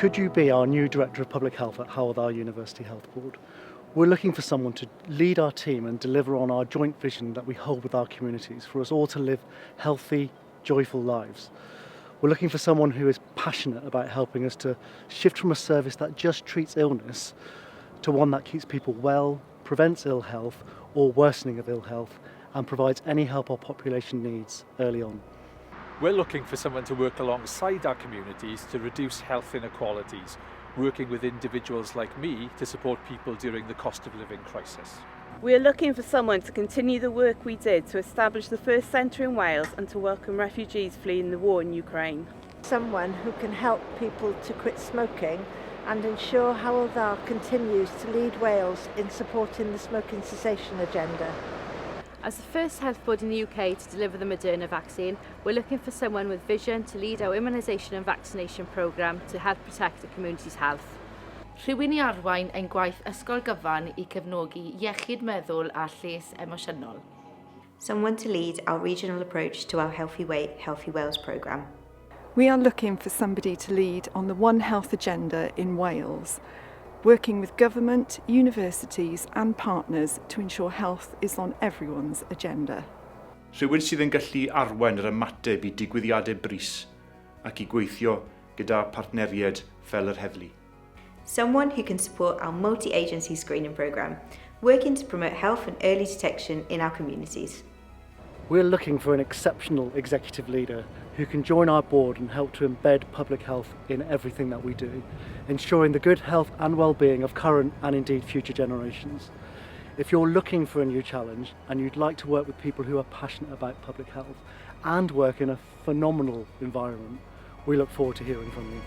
Could you be our new Director of Public Health at Hywel University Health Board? We're looking for someone to lead our team and deliver on our joint vision that we hold with our communities for us all to live healthy, joyful lives. We're looking for someone who is passionate about helping us to shift from a service that just treats illness to one that keeps people well, prevents ill health or worsening of ill health, and provides any help our population needs early on. We're looking for someone to work alongside our communities to reduce health inequalities, working with individuals like me to support people during the cost of living crisis. We are looking for someone to continue the work we did to establish the first centre in Wales and to welcome refugees fleeing the war in Ukraine. Someone who can help people to quit smoking and ensure Hywel continues to lead Wales in supporting the smoking cessation agenda. As the first health board in the UK to deliver the Moderna vaccine, we're looking for someone with vision to lead our immunisation and vaccination programme to help protect the community's health. Rhywun I arwain ein gwaith ysgol gyfan I cefnogi iechyd meddwl a lles emosiynol. Someone to lead our regional approach to our Healthy Weight, Healthy Wales programme. We are looking for somebody to lead on the One Health agenda in Wales, working with government, universities and partners to ensure health is on everyone's agenda. Rhywun sydd yn gallu arwain yr ymateb I digwyddiadau brys ac I gweithio gyda partneriaid fel yr heddlu. Someone who can support our multi-agency screening programme, working to promote health and early detection in our communities. We're looking for an exceptional executive leader who can join our board and help to embed public health in everything that we do, ensuring the good health and well-being of current and indeed future generations. If you're looking for a new challenge and you'd like to work with people who are passionate about public health and work in a phenomenal environment, we look forward to hearing from you.